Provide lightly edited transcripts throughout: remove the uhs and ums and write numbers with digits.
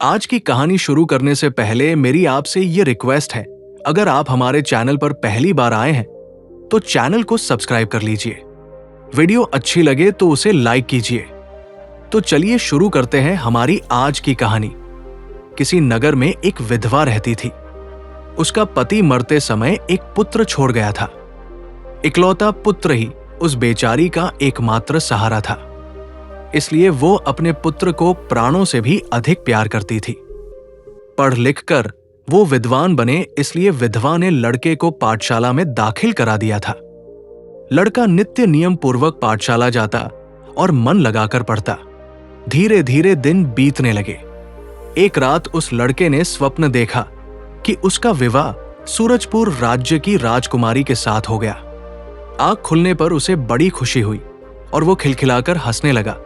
आज की कहानी शुरू करने से पहले मेरी आपसे ये रिक्वेस्ट है, अगर आप हमारे चैनल पर पहली बार आए हैं तो चैनल को सब्सक्राइब कर लीजिए। वीडियो अच्छी लगे तो उसे लाइक कीजिए। तो चलिए शुरू करते हैं हमारी आज की कहानी। किसी नगर में एक विधवा रहती थी। उसका पति मरते समय एक पुत्र छोड़ गया था। इकलौता पुत्र ही उस बेचारी का एकमात्र सहारा था, इसलिए वो अपने पुत्र को प्राणों से भी अधिक प्यार करती थी। पढ़ लिख कर वो विद्वान बने, इसलिए विधवा ने लड़के को पाठशाला में दाखिल करा दिया था। लड़का नित्य नियम पूर्वक पाठशाला जाता और मन लगाकर पढ़ता। धीरे धीरे दिन बीतने लगे। एक रात उस लड़के ने स्वप्न देखा कि उसका विवाह सूरजपुर राज्य की राजकुमारी के साथ हो गया। आंख खुलने पर उसे बड़ी खुशी हुई और वो खिलखिलाकर हंसने लगा।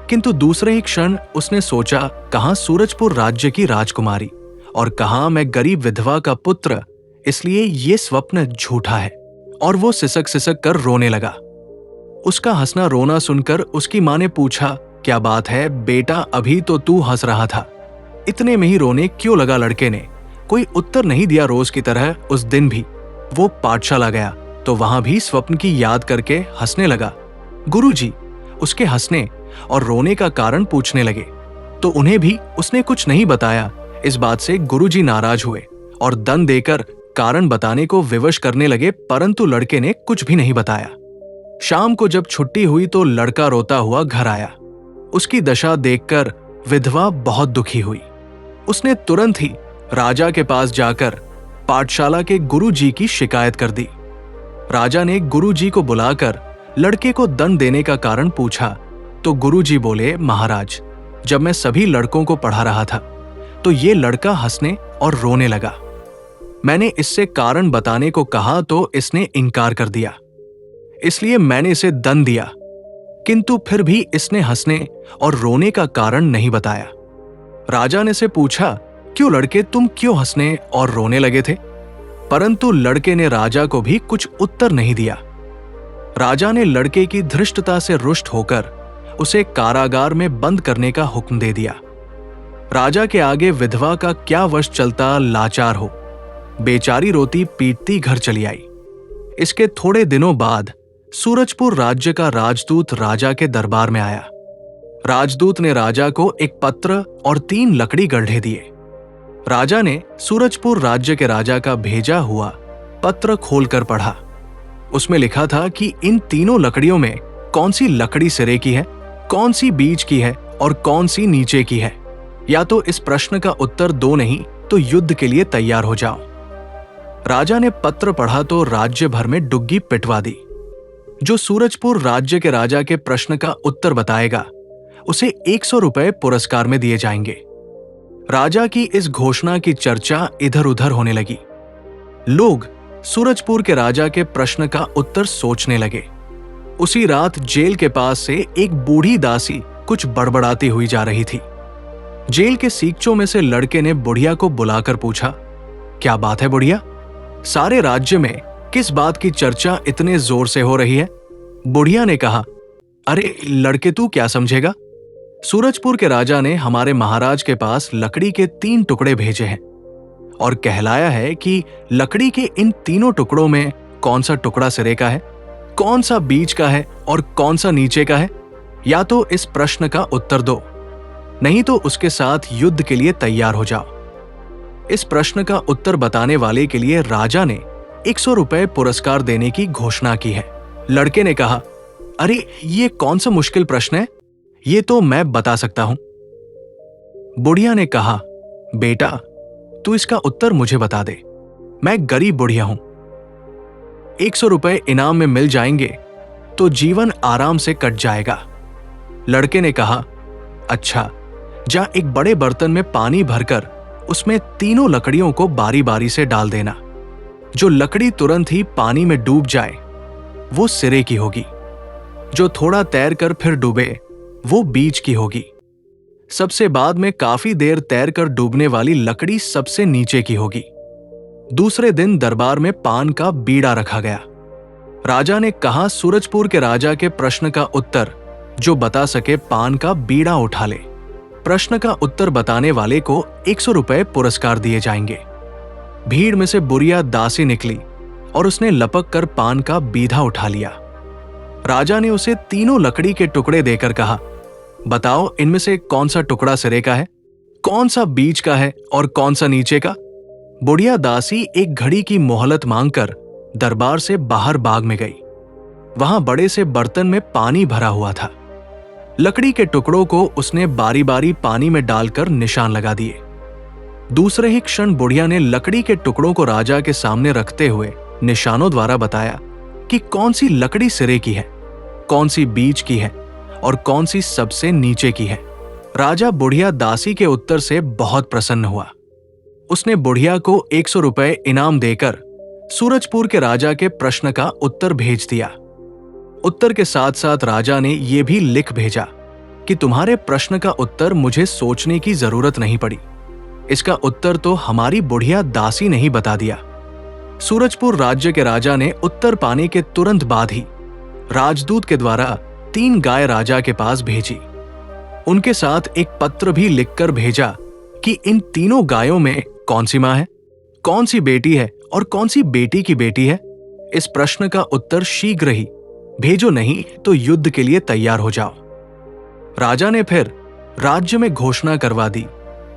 किंतु दूसरे ही क्षण उसने सोचा, कहां सूरजपुर राज्य की राजकुमारी और कहां मैं गरीब विधवा का पुत्र, इसलिए ये स्वप्न झूठा है। और वो सिसक सिसक कर रोने लगा। उसका हंसना रोना सुनकर उसकी मां ने पूछा, क्या बात है बेटा, अभी तो तू हंस रहा था, इतने में ही रोने क्यों लगा? लड़के ने कोई उत्तर नहीं दिया। रोज की तरह उस दिन भी वो पाठशाला गया तो वहां भी स्वप्न की याद करके हंसने लगा। गुरुजी उसके हंसने और रोने का कारण पूछने लगे तो उन्हें भी उसने कुछ नहीं बताया। इस बात से गुरुजी नाराज हुए और दंड देकर कारण बताने को विवश करने लगे, परंतु लड़के ने कुछ भी नहीं बताया। शाम को जब छुट्टी हुई तो लड़का रोता हुआ घर आया। उसकी दशा देखकर विधवा बहुत दुखी हुई। उसने तुरंत ही राजा के पास जाकर पाठशाला के गुरुजी की शिकायत कर दी। राजा ने गुरुजी को बुलाकर लड़के को दंड देने का कारण पूछा तो गुरुजी बोले, महाराज, जब मैं सभी लड़कों को पढ़ा रहा था तो ये लड़का हंसने और रोने लगा। मैंने इससे कारण बताने को कहा तो इसने इनकार कर दिया, इसलिए मैंने इसे दंड दिया। किंतु फिर भी इसने हंसने और रोने का कारण नहीं बताया। राजा ने से पूछा, क्यों लड़के, तुम क्यों हंसने और रोने लगे थे? परंतु लड़के ने राजा को भी कुछ उत्तर नहीं दिया। राजा ने लड़के की धृष्टता से रुष्ट होकर उसे कारागार में बंद करने का हुक्म दे दिया। राजा के आगे विधवा का क्या वश चलता, लाचार हो बेचारी रोती पीटती घर चली आई। इसके थोड़े दिनों बाद सूरजपुर राज्य का राजदूत राजा के दरबार में आया। राजदूत ने राजा को एक पत्र और 3 लकड़ी गड्ढे दिए। राजा ने सूरजपुर राज्य के राजा का भेजा हुआ पत्र खोलकर पढ़ा। उसमें लिखा था कि इन तीनों लकड़ियों में कौन सी लकड़ी सिरे की है, कौन सी बीच की है और कौन सी नीचे की है। या तो इस प्रश्न का उत्तर दो, नहीं तो युद्ध के लिए तैयार हो जाओ। राजा ने पत्र पढ़ा तो राज्य भर में डुग्गी पिटवा दी। जो सूरजपुर राज्य के राजा के प्रश्न का उत्तर बताएगा उसे 100 रुपए पुरस्कार में दिए जाएंगे। राजा की इस घोषणा की चर्चा इधर उधर होने लगी। लोग सूरजपुर के राजा के प्रश्न का उत्तर सोचने लगे। उसी रात जेल के पास से एक बूढ़ी दासी कुछ बड़बड़ाती हुई जा रही थी। जेल के सीकचों में से लड़के ने बुढ़िया को बुलाकर पूछा, क्या बात है बुढ़िया, सारे राज्य में किस बात की चर्चा इतने जोर से हो रही है? बुढ़िया ने कहा, अरे लड़के, तू क्या समझेगा? सूरजपुर के राजा ने हमारे महाराज के पास लकड़ी के 3 टुकड़े भेजे हैं और कहलाया है कि लकड़ी के इन तीनों टुकड़ों में कौन सा टुकड़ा सिरे का है, कौन सा बीच का है और कौन सा नीचे का है। या तो इस प्रश्न का उत्तर दो, नहीं तो उसके साथ युद्ध के लिए तैयार हो जाओ। इस प्रश्न का उत्तर बताने वाले के लिए राजा ने 100 रुपए पुरस्कार देने की घोषणा की है। लड़के ने कहा, अरे ये कौन सा मुश्किल प्रश्न है, ये तो मैं बता सकता हूं। बुढ़िया ने कहा, बेटा तू इसका उत्तर मुझे बता दे, मैं गरीब बुढ़िया हूं। 100 रुपए इनाम में मिल जाएंगे तो जीवन आराम से कट जाएगा। लड़के ने कहा, अच्छा, जा एक बड़े बर्तन में पानी भरकर उसमें तीनों लकड़ियों को बारी बारी से डाल देना। जो लकड़ी तुरंत ही पानी में डूब जाए वो सिरे की होगी, जो थोड़ा तैर कर फिर डूबे वो बीच की होगी, सबसे बाद में काफी देर तैर कर डूबने वाली लकड़ी सबसे नीचे की होगी। दूसरे दिन दरबार में पान का बीड़ा रखा गया। राजा ने कहा, सूरजपुर के राजा के प्रश्न का उत्तर जो बता सके पान का बीड़ा उठा ले। प्रश्न का उत्तर बताने वाले को 100 रुपए पुरस्कार दिए जाएंगे। भीड़ में से बुढ़िया दासी निकली और उसने लपक कर पान का बीधा उठा लिया। राजा ने उसे तीनों लकड़ी के टुकड़े देकर कहा, बताओ इनमें से कौन सा टुकड़ा सिरे का है, कौन सा बीच का है और कौन सा नीचे का। बुढ़िया दासी एक घड़ी की मोहलत मांगकर दरबार से बाहर बाग में गई। वहां बड़े से बर्तन में पानी भरा हुआ था। लकड़ी के टुकड़ों को उसने बारी बारी पानी में डालकर निशान लगा दिए। दूसरे ही क्षण बुढ़िया ने लकड़ी के टुकड़ों को राजा के सामने रखते हुए निशानों द्वारा बताया कि कौन सी लकड़ी सिरे की है, कौन सी बीच की है और कौन सी सबसे नीचे की है। राजा बुढ़िया दासी के उत्तर से बहुत प्रसन्न हुआ। उसने बुढ़िया को 100 रुपए इनाम देकर सूरजपुर के राजा के प्रश्न का उत्तर भेज दिया। उत्तर के साथ साथ राजा ने यह भी लिख भेजा कि तुम्हारे प्रश्न का उत्तर मुझे सोचने की जरूरत नहीं पड़ी, इसका उत्तर तो हमारी बुढ़िया दासी ने ही बता दिया। सूरजपुर राज्य के राजा ने उत्तर पाने के तुरंत बाद ही राजदूत के द्वारा 3 गाय राजा के पास भेजी। उनके साथ एक पत्र भी लिखकर भेजा कि इन तीनों गायों में कौन सी मां है, कौन सी बेटी है और कौन सी बेटी की बेटी है। इस प्रश्न का उत्तर शीघ्र ही भेजो, नहीं तो युद्ध के लिए तैयार हो जाओ। राजा ने फिर राज्य में घोषणा करवा दी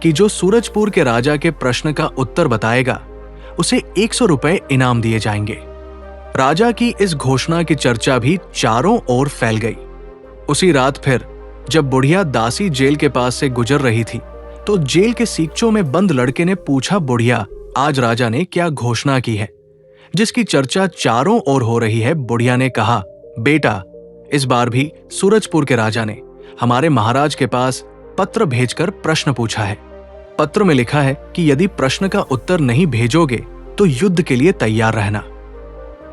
कि जो सूरजपुर के राजा के प्रश्न का उत्तर बताएगा उसे 100 रुपए इनाम दिए जाएंगे। राजा की इस घोषणा की चर्चा भी चारों ओर फैल गई। उसी रात फिर जब बुढ़िया दासी जेल के पास से गुजर रही थी तो जेल के सीकचों में बंद लड़के ने पूछा, बुढ़िया आज राजा ने क्या घोषणा की है जिसकी चर्चा चारों ओर हो रही है। बुढ़िया ने कहा, बेटा इस बार भी सूरजपुर के राजा ने हमारे महाराज के पास पत्र भेजकर प्रश्न पूछा है। पत्र में लिखा है कि यदि प्रश्न का उत्तर नहीं भेजोगे तो युद्ध के लिए तैयार रहना।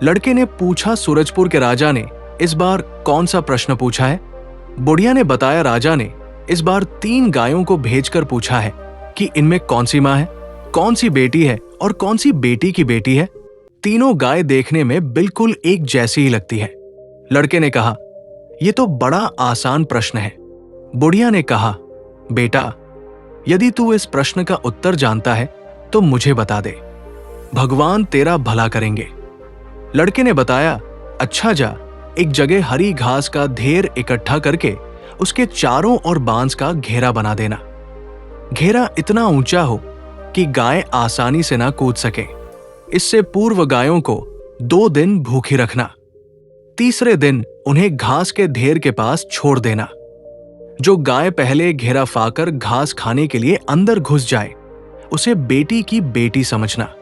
लड़के ने पूछा, सूरजपुर के राजा ने इस बार कौन सा प्रश्न पूछा है। बुढ़िया ने बताया, राजा ने इस बार 3 गायों को भेजकर पूछा है कि इनमें कौन सी मां है, कौन सी बेटी है और कौन सी बेटी की बेटी है। तीनों गाय देखने में बिल्कुल एक जैसी ही लगती है। लड़के ने कहा, यह तो बड़ा आसान प्रश्न है। बुढ़िया ने कहा, बेटा यदि तू इस प्रश्न का उत्तर जानता है तो मुझे बता दे, भगवान तेरा भला करेंगे। लड़के ने बताया, अच्छा जा एक जगह हरी घास का ढेर इकट्ठा करके उसके चारों ओर बांस का घेरा बना देना। घेरा इतना ऊंचा हो कि गाय आसानी से ना कूद सके। इससे पूर्व गायों को 2 दिन भूखी रखना। तीसरे दिन उन्हें घास के ढेर के पास छोड़ देना। जो गाय पहले घेरा फाकर घास खाने के लिए अंदर घुस जाए उसे बेटी की बेटी समझना।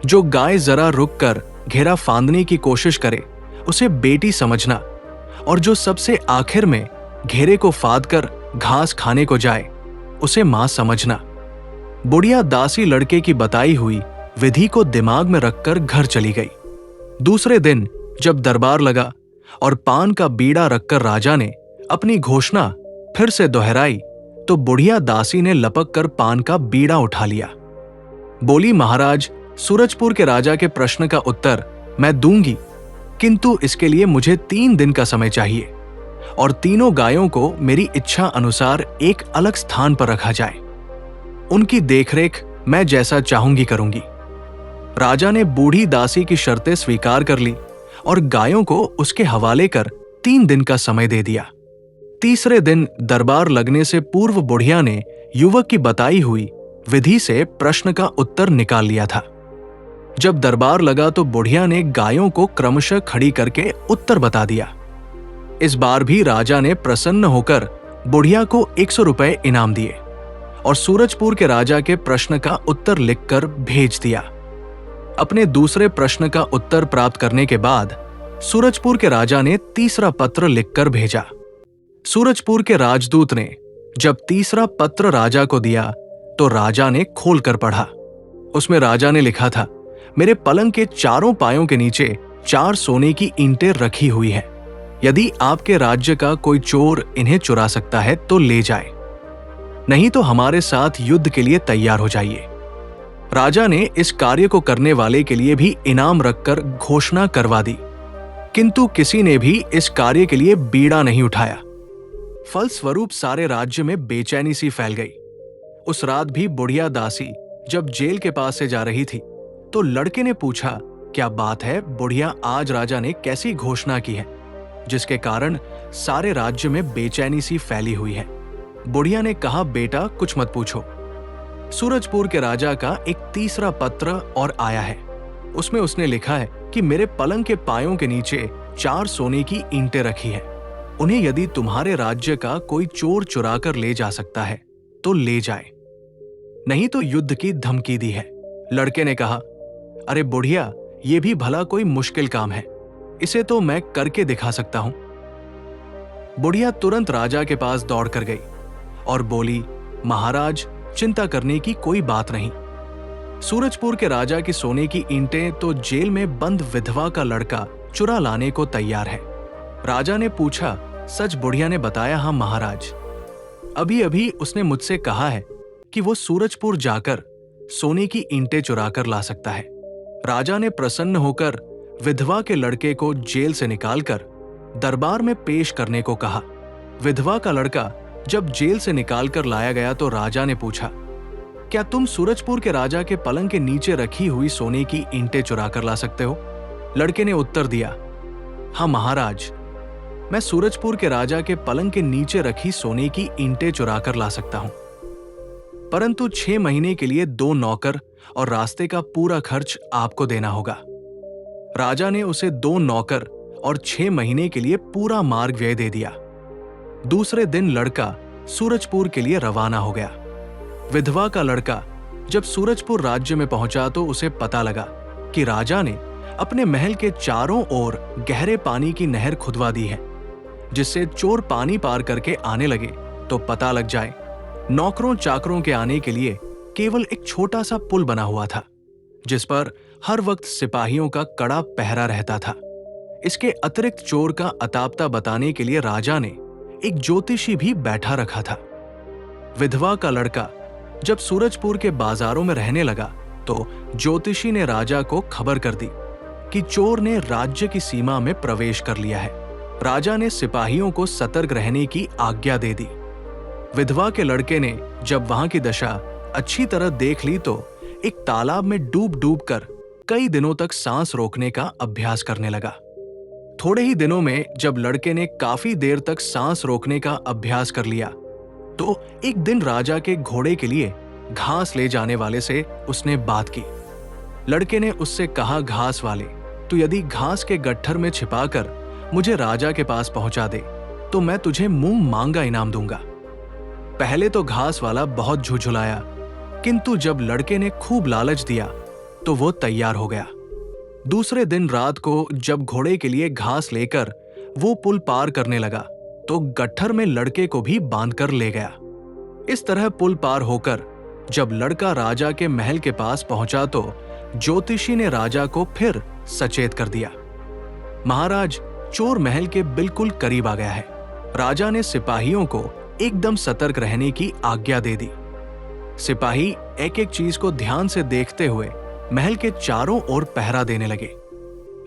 जो गाय जरा रुककर घेरा फांदने की कोशिश करे उसे बेटी समझना। और जो सबसे आखिर में घेरे को फाद कर घास खाने को जाए उसे मां समझना। बुढ़िया दासी लड़के की बताई हुई विधि को दिमाग में रखकर घर चली गई। दूसरे दिन जब दरबार लगा और पान का बीड़ा रखकर राजा ने अपनी घोषणा फिर से दोहराई तो बुढ़िया दासी ने लपक कर पान का बीड़ा उठा लिया। बोली, महाराज सूरजपुर के राजा के प्रश्न का उत्तर मैं दूंगी, किंतु इसके लिए मुझे 3 दिन का समय चाहिए और तीनों गायों को मेरी इच्छा अनुसार एक अलग स्थान पर रखा जाए। उनकी देखरेख मैं जैसा चाहूंगी करूंगी। राजा ने बूढ़ी दासी की शर्तें स्वीकार कर ली और गायों को उसके हवाले कर 3 दिन का समय दे दिया। तीसरे दिन दरबार लगने से पूर्व बुढ़िया ने युवक की बताई हुई विधि से प्रश्न का उत्तर निकाल लिया था। जब दरबार लगा तो बुढ़िया ने गायों को क्रमशः खड़ी करके उत्तर बता दिया। इस बार भी राजा ने प्रसन्न होकर बुढ़िया को 100 रुपए इनाम दिए और सूरजपुर के राजा के प्रश्न का उत्तर लिखकर भेज दिया। अपने दूसरे प्रश्न का उत्तर प्राप्त करने के बाद सूरजपुर के राजा ने तीसरा पत्र लिखकर भेजा। सूरजपुर के राजदूत ने जब तीसरा पत्र राजा को दिया तो राजा ने खोलकर पढ़ा। उसमें राजा ने लिखा था, मेरे पलंग के चारों पायों के नीचे 4 सोने की ईंटें रखी हुई हैं। यदि आपके राज्य का कोई चोर इन्हें चुरा सकता है तो ले जाए, नहीं तो हमारे साथ युद्ध के लिए तैयार हो जाइए। राजा ने इस कार्य को करने वाले के लिए भी इनाम रखकर घोषणा करवा दी, किंतु किसी ने भी इस कार्य के लिए बीड़ा नहीं उठाया। फलस्वरूप सारे राज्य में बेचैनी सी फैल गई। उस रात भी बुढ़िया दासी जब जेल के पास से जा रही थी तो लड़के ने पूछा, क्या बात है बुढ़िया, आज राजा ने कैसी घोषणा की है जिसके कारण सारे राज्य में बेचैनी सी फैली हुई है? बुढ़िया ने कहा, बेटा कुछ मत पूछो। सूरजपुर के राजा का एक तीसरा पत्र और आया है। उसमें उसने लिखा है कि मेरे पलंग के पायों के नीचे 4 सोने की ईंटें रखी है। उन्हें यदि तुम्हारे राज्य का कोई चोर चुरा कर ले जा सकता है तो ले जाए, नहीं तो युद्ध की धमकी दी है। लड़के ने कहा, अरे बुढ़िया, ये भी भला कोई मुश्किल काम है, इसे तो मैं करके दिखा सकता हूं। बुढ़िया तुरंत राजा के पास दौड़ कर गई और बोली, महाराज चिंता करने की कोई बात नहीं। सूरजपुर के राजा की सोने की ईंटें तो जेल में बंद विधवा का लड़का चुरा लाने को तैयार है। राजा ने पूछा, सच? बुढ़िया ने बताया, हाँ महाराज, अभी अभी उसने मुझसे कहा है कि वो सूरजपुर जाकर सोने की ईंटें चुरा कर ला सकता है। राजा ने प्रसन्न होकर विधवा के लड़के को जेल से निकालकर दरबार में पेश करने को कहा। विधवा का लड़का जब जेल से निकालकर लाया गया तो राजा ने पूछा, क्या तुम सूरजपुर के राजा के पलंग के नीचे रखी हुई सोने की ईंटें चुरा कर ला सकते हो? लड़के ने उत्तर दिया, हाँ महाराज, मैं सूरजपुर के राजा के पलंग के नीचे रखी सोने की ईंटें चुरा कर ला सकता हूं, परंतु 6 महीने के लिए 2 नौकर और रास्ते का पूरा खर्च आपको देना होगा। राजा ने उसे 2 नौकर और 6 महीने के लिए पूरा मार्ग व्यय दे दिया। दूसरे दिन लड़का सूरजपुर के लिए रवाना हो गया। विधवा का लड़का जब सूरजपुर राज्य में पहुंचा तो उसे पता लगा कि राजा ने अपने महल के चारों ओर गहरे पानी की नहर खुदवा दी है, जिससे चोर पानी पार करके आने लगे तो पता लग जाए। नौकरों चाकरों के आने के लिए केवल एक छोटा सा पुल बना हुआ था, जिस पर हर वक्त सिपाहियों का कड़ा पहरा रहता था। इसके अतिरिक्त चोर का अतापता बताने के लिए राजा ने एक ज्योतिषी भी बैठा रखा था। विधवा का लड़का जब सूरजपुर के बाजारों में रहने लगा तो ज्योतिषी ने राजा को खबर कर दी कि चोर ने राज्य की सीमा में प्रवेश कर लिया है। राजा ने सिपाहियों को सतर्क रहने की आज्ञा दे दी। विधवा के लड़के ने जब वहां की दशा अच्छी तरह देख ली तो एक तालाब में डूब डूब कर कई दिनों तक सांस रोकने का अभ्यास करने लगा। थोड़े ही दिनों में जब लड़के ने काफी देर तक सांस रोकने का अभ्यास कर लिया तो एक दिन राजा के घोड़े के लिए घास ले जाने वाले से उसने बात की। लड़के ने उससे कहा, घास वाले, तू यदि घास के गट्ठर में छिपाकर मुझे राजा के पास पहुंचा दे तो मैं तुझे मुंह मांगा इनाम दूंगा। पहले तो घास वाला बहुत झुझुलाया, किंतु जब लड़के ने खूब लालच दिया तो वो तैयार हो गया। दूसरे दिन रात को जब घोड़े के लिए घास लेकर वो पुल पार करने लगा तो गट्ठर में लड़के को भी बांधकर ले गया। इस तरह पुल पार होकर जब लड़का राजा के महल के पास पहुंचा तो ज्योतिषी ने राजा को फिर सचेत कर दिया, महाराज, चोर महल के बिल्कुल करीब आ गया है। राजा ने सिपाहियों को एकदम सतर्क रहने की आज्ञा दे दी। सिपाही एक एक चीज को ध्यान से देखते हुए महल के चारों ओर पहरा देने लगे।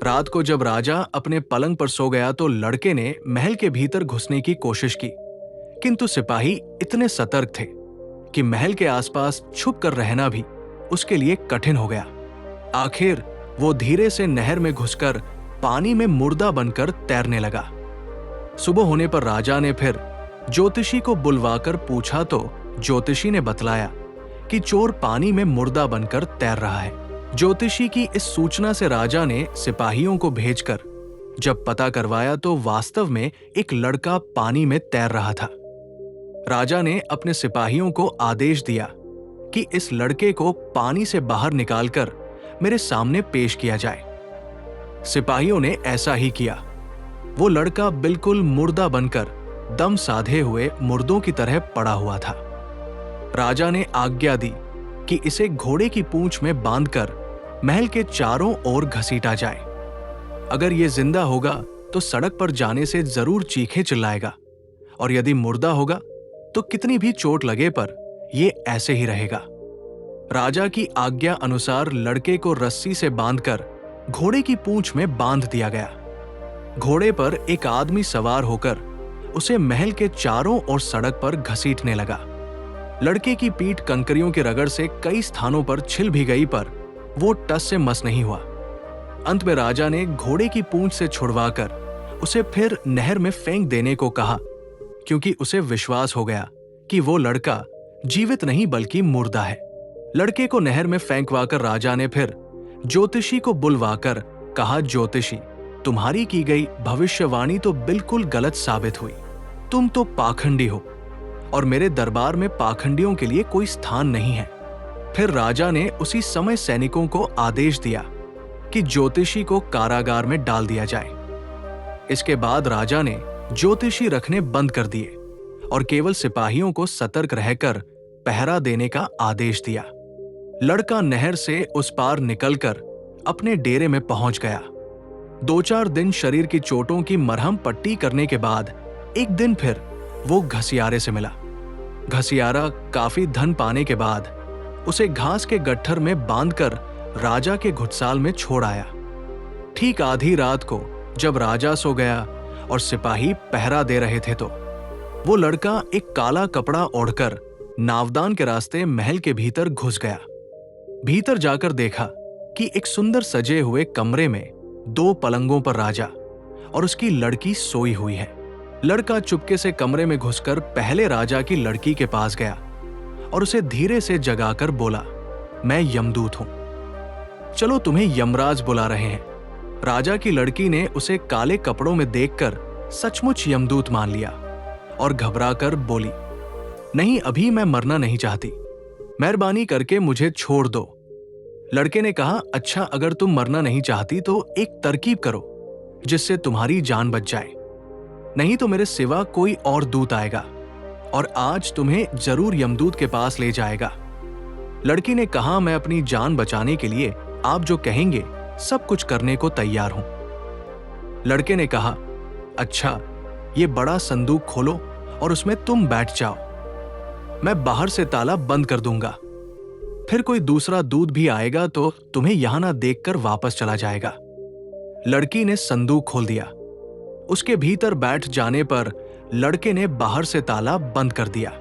रात को जब राजा अपने पलंग पर सो गया तो लड़के ने महल के भीतर घुसने की कोशिश की, किंतु सिपाही इतने सतर्क थे कि महल के आसपास छुप कर रहना भी उसके लिए कठिन हो गया। आखिर वो धीरे से नहर में घुसकर पानी में मुर्दा बनकर तैरने लगा। सुबह होने पर राजा ने फिर ज्योतिषी को बुलवाकर पूछा तो ज्योतिषी ने बतलाया कि चोर पानी में मुर्दा बनकर तैर रहा है। ज्योतिषी की इस सूचना से राजा ने सिपाहियों को भेजकर जब पता करवाया तो वास्तव में एक लड़का पानी में तैर रहा था। राजा ने अपने सिपाहियों को आदेश दिया कि इस लड़के को पानी से बाहर निकालकर मेरे सामने पेश किया जाए। सिपाहियों ने ऐसा ही किया। वो लड़का बिल्कुल मुर्दा बनकर दम साधे हुए मुर्दों की तरह पड़ा हुआ था। राजा ने आज्ञा दी कि इसे घोड़े की पूंछ में बांधकर महल के चारों ओर घसीटा जाए। अगर ये जिंदा होगा तो सड़क पर जाने से जरूर चीखे चिल्लाएगा, और यदि मुर्दा होगा तो कितनी भी चोट लगे पर ये ऐसे ही रहेगा। राजा की आज्ञा अनुसार लड़के को रस्सी से बांधकर घोड़े की पूंछ में बांध दिया गया। घोड़े पर एक आदमी सवार होकर उसे महल के चारों ओर सड़क पर घसीटने लगा। लड़के की पीठ कंकरियों के रगड़ से कई स्थानों पर छिल भी गई, पर वो टस से मस नहीं हुआ। अंत में राजा ने घोड़े की पूंछ से छुड़वाकर उसे फिर नहर में फेंक देने को कहा, क्योंकि उसे विश्वास हो गया कि वो लड़का जीवित नहीं बल्कि मुर्दा है। लड़के को नहर में फेंकवाकर राजा ने फिर ज्योतिषी को बुलवाकर कहा, ज्योतिषी, तुम्हारी की गई भविष्यवाणी तो बिल्कुल गलत साबित हुई। तुम तो पाखंडी हो और मेरे दरबार में पाखंडियों के लिए कोई स्थान नहीं है। फिर राजा ने उसी समय सैनिकों को आदेश दिया कि ज्योतिषी को कारागार में डाल दिया जाए। इसके बाद राजा ने ज्योतिषी रखने बंद कर दिए और केवल सिपाहियों को सतर्क रहकर पहरा देने का आदेश दिया। लड़का नहर से उस पार निकलकर अपने डेरे में पहुंच गया। 2-4 दिन शरीर की चोटों की मरहम पट्टी करने के बाद एक दिन फिर वो घसियारे से मिला। घसियारा काफी धन पाने के बाद उसे घास के गट्ठर में बांधकर राजा के घुटसाल में छोड़ आया। ठीक आधी रात को जब राजा सो गया और सिपाही पहरा दे रहे थे, तो वो लड़का एक काला कपड़ा ओढ़कर नावदान के रास्ते महल के भीतर घुस गया। भीतर जाकर देखा कि एक सुंदर सजे हुए कमरे में 2 पलंगों पर राजा और उसकी लड़की सोई हुई है। लड़का चुपके से कमरे में घुसकर पहले राजा की लड़की के पास गया और उसे धीरे से जगाकर बोला, मैं यमदूत हूं, चलो तुम्हें यमराज बुला रहे हैं। राजा की लड़की ने उसे काले कपड़ों में देखकर सचमुच यमदूत मान लिया और घबराकर बोली, नहीं, अभी मैं मरना नहीं चाहती, मेहरबानी करके मुझे छोड़ दो। लड़के ने कहा, अच्छा, अगर तुम मरना नहीं चाहती तो एक तरकीब करो जिससे तुम्हारी जान बच जाए, नहीं तो मेरे सिवा कोई और दूत आएगा और आज तुम्हें जरूर यमदूत के पास ले जाएगा। लड़की ने कहा, मैं अपनी जान बचाने के लिए आप जो कहेंगे सब कुछ करने को तैयार हूं। लड़के ने कहा, अच्छा, ये बड़ा संदूक खोलो और उसमें तुम बैठ जाओ, मैं बाहर से ताला बंद कर दूंगा, फिर कोई दूसरा दूत भी आएगा तो तुम्हें यहां ना देखकर वापस चला जाएगा। लड़की ने संदूक खोल दिया। उसके भीतर बैठ जाने पर लड़के ने बाहर से ताला बंद कर दिया।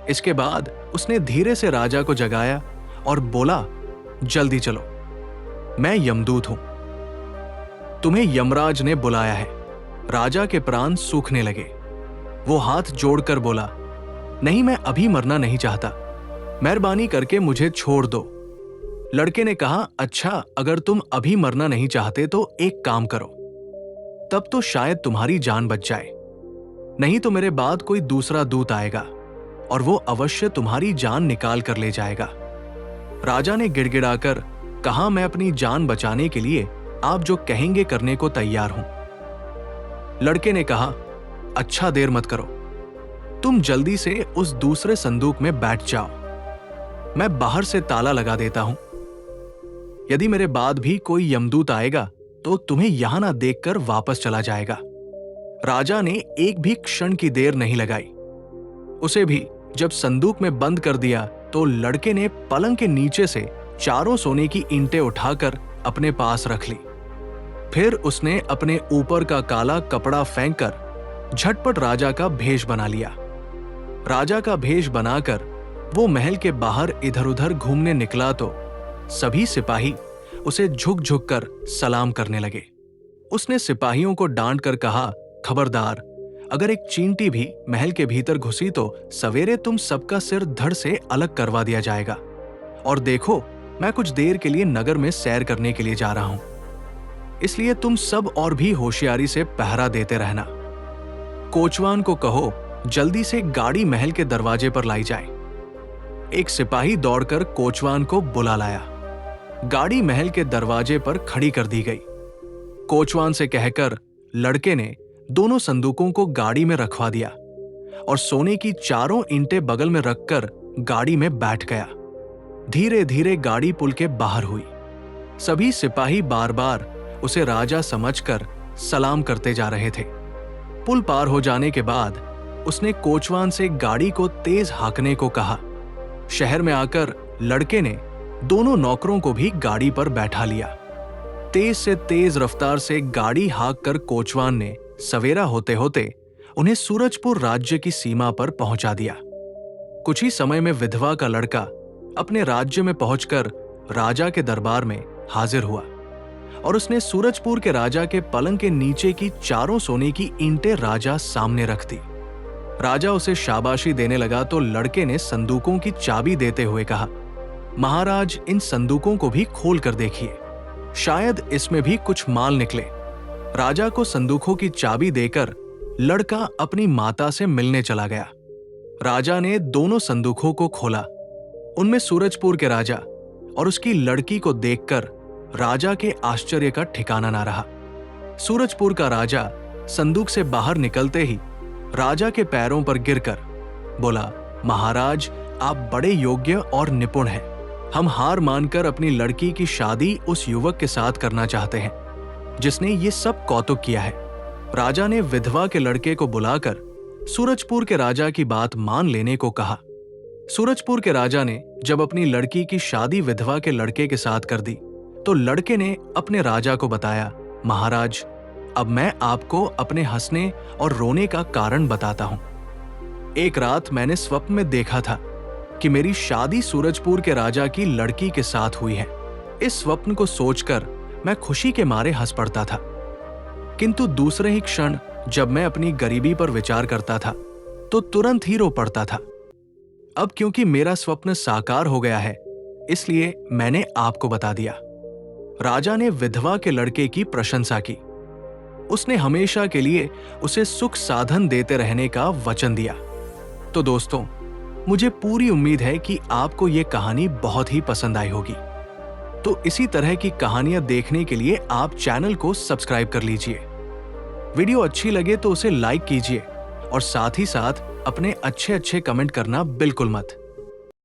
इसके बाद उसने धीरे से राजा को जगाया और बोला, जल्दी चलो, मैं यमदूत हूं, तुम्हें यमराज ने बुलाया है। राजा के प्राण सूखने लगे। वो हाथ जोड़कर बोला, नहीं, मैं अभी मरना नहीं चाहता, मेहरबानी करके मुझे छोड़ दो। लड़के ने कहा, अच्छा, अगर तुम अभी मरना नहीं चाहते तो एक काम करो, तब तो शायद तुम्हारी जान बच जाए, नहीं तो मेरे बाद कोई दूसरा दूत आएगा और वो अवश्य तुम्हारी जान निकाल कर ले जाएगा। राजा ने गिड़गिड़ाकर कहा, मैं अपनी जान बचाने के लिए आप जो कहेंगे करने को तैयार हूं। लड़के ने कहा, अच्छा, देर मत करो, तुम जल्दी से उस दूसरे संदूक में बैठ जाओ, मैं बाहर से ताला लगा देता हूं। यदि मेरे बाद भी कोई यमदूत आएगा तो तुम्हें यहां ना देखकर वापस चला जाएगा। राजा ने एक भी क्षण की देर नहीं लगाई। उसे भी जब संदूक में बंद कर दिया तो लड़के ने पलंग के नीचे से 4 सोने की ईंटें उठाकर अपने पास रख ली। फिर उसने अपने ऊपर का काला कपड़ा फेंककर झटपट राजा का भेष बना लिया। राजा का भेष बनाकर वो महल के बाहर इधर उधर घूमने निकला तो सभी सिपाही उसे झुक झुक कर सलाम करने लगे। उसने सिपाहियों को डांट कर कहा, खबरदार, अगर एक चींटी भी महल के भीतर घुसी तो सवेरे तुम सबका सिर धड़ से अलग करवा दिया जाएगा। और देखो, मैं कुछ देर के लिए नगर में सैर करने के लिए जा रहा हूं, इसलिए तुम सब और भी होशियारी से पहरा देते रहना। कोचवान को कहो जल्दी से गाड़ी महल के दरवाजे पर लाई जाए। एक सिपाही दौड़कर कोचवान को बुला लाया। गाड़ी महल के दरवाजे पर खड़ी कर दी गई। कोचवान से कहकर लड़के ने दोनों संदूकों को गाड़ी में रखवा दिया और सोने की 4 ईंटें बगल में रखकर गाड़ी में बैठ गया। धीरे धीरे गाड़ी पुल के बाहर हुई। सभी सिपाही बार बार उसे राजा समझकर सलाम करते जा रहे थे। पुल पार हो जाने के बाद उसने कोचवान से गाड़ी को तेज हाँकने को कहा। शहर में आकर लड़के ने दोनों नौकरों को भी गाड़ी पर बैठा लिया। तेज से तेज रफ्तार से गाड़ी हाँक कर कोचवान ने सवेरा होते होते उन्हें सूरजपुर राज्य की सीमा पर पहुंचा दिया। कुछ ही समय में विधवा का लड़का अपने राज्य में पहुंचकर राजा के दरबार में हाजिर हुआ और उसने सूरजपुर के राजा के पलंग के नीचे की चारों सोने की ईंटें राजा सामने रख दी। राजा उसे शाबाशी देने लगा तो लड़के ने संदूकों की चाबी देते हुए कहा, महाराज, इन संदूकों को भी खोल कर देखिए, शायद इसमें भी कुछ माल निकले। राजा को संदूकों की चाबी देकर लड़का अपनी माता से मिलने चला गया। राजा ने दोनों संदूकों को खोला। उनमें सूरजपुर के राजा और उसकी लड़की को देखकर राजा के आश्चर्य का ठिकाना ना रहा। सूरजपुर का राजा संदूक से बाहर निकलते ही राजा के पैरों पर गिरकर बोला, महाराज, आप बड़े योग्य और निपुण हैं। हम हार मानकर अपनी लड़की की शादी उस युवक के साथ करना चाहते हैं जिसने ये सब कौतुक किया है। राजा ने विधवा के लड़के को बुलाकर सूरजपुर के राजा की बात मान लेने को कहा। सूरजपुर के राजा ने जब अपनी लड़की की शादी विधवा के लड़के के साथ कर दी तो लड़के ने अपने राजा को बताया, महाराज, अब मैं आपको अपने हंसने और रोने का कारण बताता हूं। एक रात मैंने स्वप्न में देखा था कि मेरी शादी सूरजपुर के राजा की लड़की के साथ हुई है। इस स्वप्न को सोचकर मैं खुशी के मारे हंस पड़ता था, किंतु दूसरे ही क्षण जब मैं अपनी गरीबी पर विचार करता था तो तुरंत ही रो पड़ता था। अब क्योंकि मेरा स्वप्न साकार हो गया है, इसलिए मैंने आपको बता दिया। राजा ने विधवा के लड़के की प्रशंसा की। उसने हमेशा के लिए उसे सुख साधन देते रहने का वचन दिया। तो दोस्तों, मुझे पूरी उम्मीद है कि आपको यह कहानी बहुत ही पसंद आई होगी। तो इसी तरह की कहानियां देखने के लिए आप चैनल को सब्सक्राइब कर लीजिए। वीडियो अच्छी लगे तो उसे लाइक कीजिए और साथ ही साथ अपने अच्छे कमेंट करना बिल्कुल मत